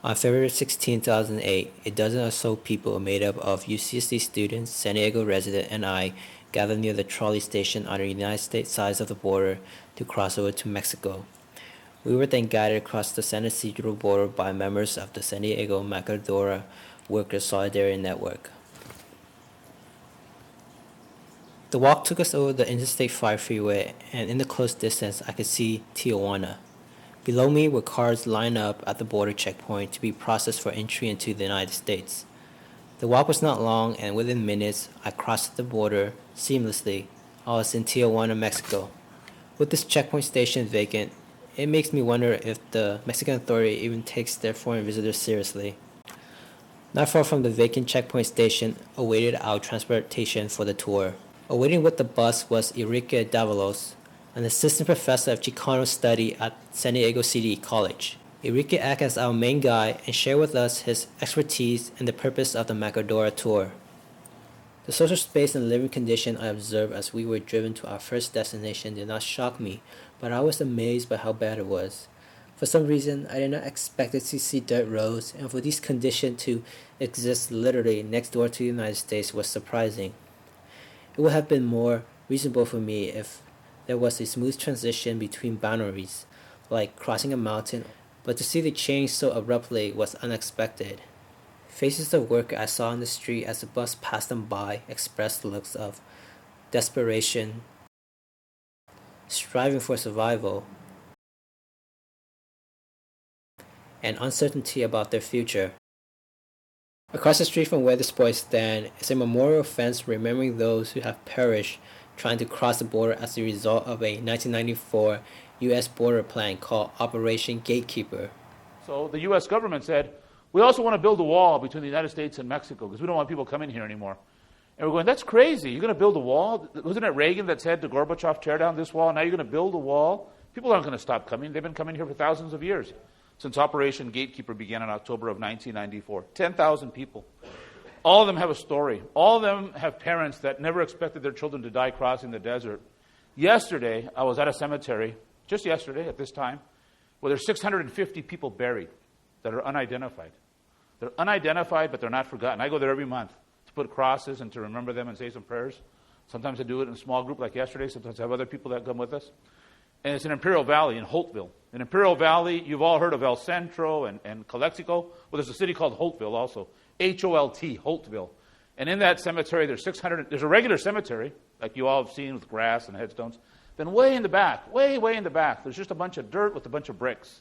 On February 16, 2008, a dozen or so people made up of UCSD students, San Diego resident, and I gathered near the trolley station on the United States side of the border to cross over to Mexico. We were then guided across the San Ysidro border by members of the San Diego Maquiladora Workers Solidarity Network. The walk took us over the Interstate 5 freeway, and in the close distance, I could see Tijuana. Below me were cars lined up at the border checkpoint to be processed for entry into the United States. The walk was not long, and within minutes, I crossed the border seamlessly. I was in Tijuana, Mexico. With this checkpoint station vacant, it makes me wonder if the Mexican authority even takes their foreign visitors seriously. Not far from the vacant checkpoint station awaited our transportation for the tour. Awaiting with the bus was Enrique Davalos, an assistant professor of Chicano study at San Diego City College. Enrique acted as our main guide and shared with us his expertise and the purpose of the Maquiladora tour. The social space and living condition I observed as we were driven to our first destination did not shock me, but I was amazed by how bad it was. For some reason, I did not expect to see dirt roads, and for these conditions to exist literally next door to the United States was surprising. It would have been more reasonable for me if there was a smooth transition between boundaries, like crossing a mountain, but to see the change so abruptly was unexpected. Faces of workers I saw on the street as the bus passed them by expressed looks of desperation, striving for survival, and uncertainty about their future. Across the street from where this boys stand is a memorial fence remembering those who have perished trying to cross the border as a result of a 1994 U.S. border plan called Operation Gatekeeper. So the U.S. government said, we also want to build a wall between the United States and Mexico because we don't want people coming here anymore. And we're going, that's crazy. You're going to build a wall? Wasn't it Reagan that said to Gorbachev, tear down this wall? Now you're going to build a wall? People aren't going to stop coming. They've been coming here for thousands of years, since Operation Gatekeeper began in October of 1994. 10,000 people. All of them have a story. All of them have parents that never expected their children to die crossing the desert. Yesterday, I was at a cemetery, just yesterday at this time, where there's 650 people buried that are unidentified. They're unidentified, but they're not forgotten. I go there every month to put crosses and to remember them and say some prayers. Sometimes I do it in a small group like yesterday. Sometimes I have other people that come with us. And it's in Imperial Valley in Holtville. In Imperial Valley, you've all heard of El Centro and Calexico. Well, there's a city called Holtville also. H-O-L-T, Holtville. And in that cemetery, there's a regular cemetery, like you all have seen with grass and headstones. Then way in the back, way in the back, there's just a bunch of dirt with a bunch of bricks.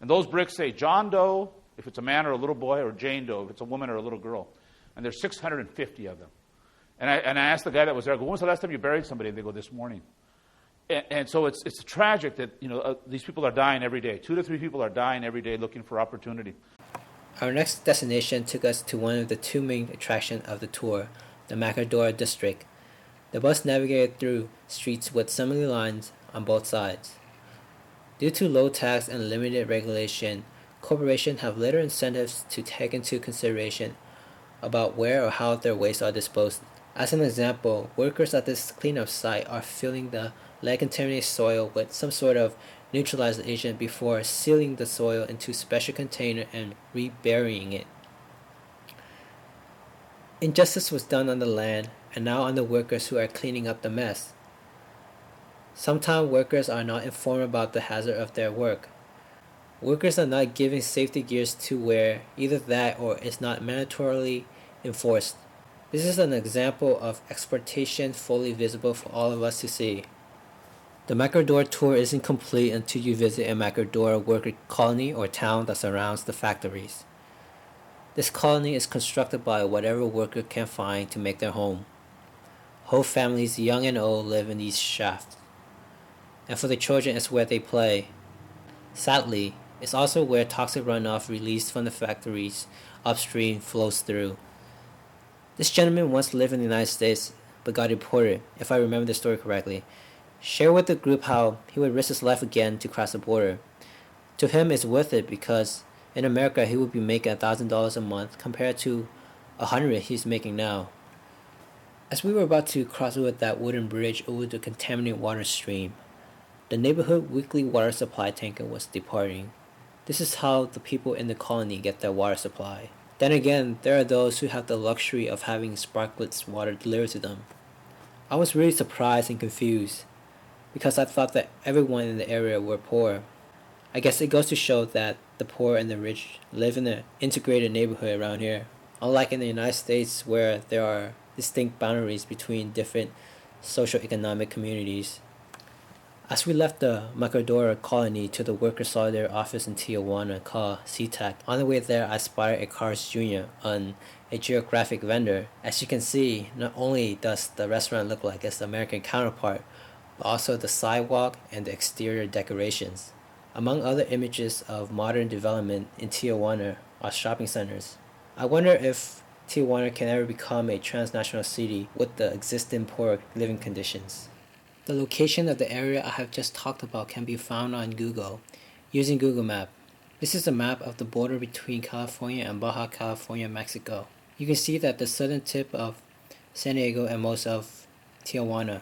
And those bricks say John Doe, if it's a man or a little boy, or Jane Doe, if it's a woman or a little girl. And there's 650 of them. And I asked the guy that was there, I go, when was the last time you buried somebody? And they go, this morning. And so it's tragic that these people are dying every day. 2 to 3 people are dying every day looking for opportunity. Our next destination took us to one of the two main attractions of the tour, the Maquiladora district. The bus navigated through streets with assembly lines on both sides. Due to low tax and limited regulation, corporations have little incentives to take into consideration about where or how their wastes are disposed. As an example, workers at this cleanup site are filling the lead-contaminated soil with some sort of neutralizing agent before sealing the soil into a special container and reburying it. Injustice was done on the land and now on the workers who are cleaning up the mess. Sometimes workers are not informed about the hazard of their work. Workers are not given safety gears to wear, either that or it's not mandatorily enforced. This is an example of exploitation fully visible for all of us to see. The Maquiladora tour isn't complete until you visit a Maquiladora worker colony or town that surrounds the factories. This colony is constructed by whatever worker can find to make their home. Whole families, young and old, live in these shafts. And for the children, it's where they play. Sadly, it's also where toxic runoff released from the factories upstream flows through. This gentleman once lived in the United States, but got deported, if I remember the story correctly. Share with the group how he would risk his life again to cross the border. To him, it's worth it because in America he would be making $1,000 a month compared to $100 he's making now. As we were about to cross over that wooden bridge over the contaminated water stream, the neighborhood weekly water supply tanker was departing. This is how the people in the colony get their water supply. Then again, there are those who have the luxury of having sparkling water delivered to them. I was really surprised and confused because I thought that everyone in the area were poor. I guess it goes to show that the poor and the rich live in an integrated neighborhood around here, unlike in the United States where there are distinct boundaries between different social economic communities. As we left the Macadora colony to the Worker Solidarity office in Tijuana called SeaTac, on the way there I spotted a Carl's Jr. on a geographic vendor. As you can see, not only does the restaurant look like its American counterpart, but also the sidewalk and the exterior decorations. Among other images of modern development in Tijuana are shopping centers. I wonder if Tijuana can ever become a transnational city with the existing poor living conditions. The location of the area I have just talked about can be found on Google using Google Maps. This is a map of the border between California and Baja California, Mexico. You can see that the southern tip of San Diego and most of Tijuana.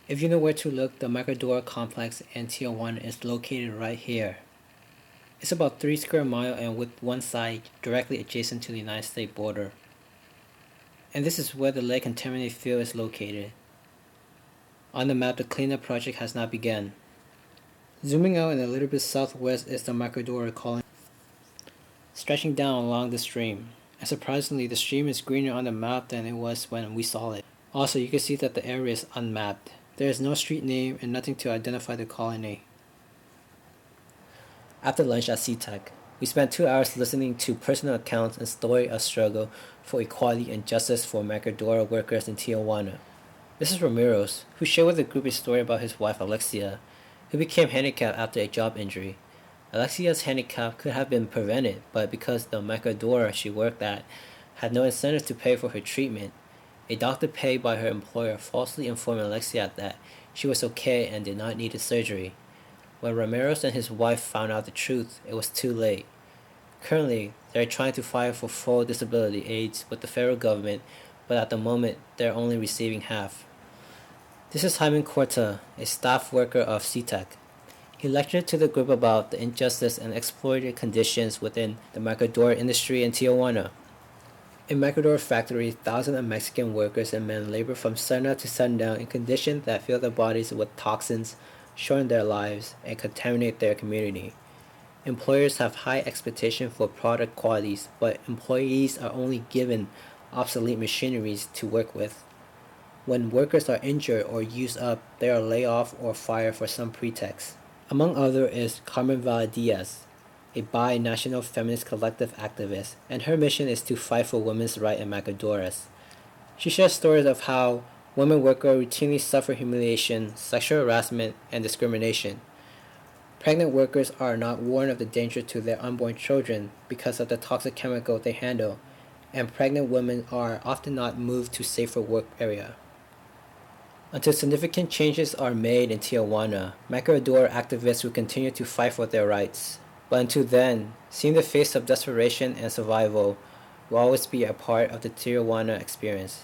If you know where to look, the Macadora complex in Tijuana is located right here. It's about 3 square miles and with one side directly adjacent to the United States border. And this is where the lead contaminated field is located. On the map, the cleanup project has not begun. Zooming out and a little bit southwest is the Macadora colony, stretching down along the stream. And surprisingly, the stream is greener on the map than it was when we saw it. Also, you can see that the area is unmapped. There is no street name and nothing to identify the colony. After lunch at SeaTac, we spent 2 hours listening to personal accounts and story of struggle for equality and justice for Macadora workers in Tijuana. This is Ramiro's, who shared with the group a story about his wife Alexia, who became handicapped after a job injury. Alexia's handicap could have been prevented, but because the Macadora she worked at had no incentive to pay for her treatment, a doctor paid by her employer falsely informed Alexia that she was okay and did not need a surgery. When Ramirez and his wife found out the truth, it was too late. Currently, they are trying to file for full disability aids with the federal government, but at the moment, they are only receiving half. This is Hyman Corta, a staff worker of SeaTac. He lectured to the group about the injustice and exploitative conditions within the Macadora industry in Tijuana. In Macadora factory, thousands of Mexican workers and men labor from sunup to sundown in conditions that fill their bodies with toxins, shorten their lives, and contaminate their community. Employers have high expectations for product qualities, but employees are only given obsolete machineries to work with. When workers are injured or used up, they are laid off or fired for some pretext. Among others is Carmen Valdez, a bi-national feminist collective activist, and her mission is to fight for women's rights in Macadoras. She shares stories of how women workers routinely suffer humiliation, sexual harassment, and discrimination. Pregnant workers are not warned of the danger to their unborn children because of the toxic chemical they handle, and pregnant women are often not moved to safer work area. Until significant changes are made in Tijuana, Macadora activists will continue to fight for their rights. But until then, seeing the face of desperation and survival will always be a part of the Tijuana experience.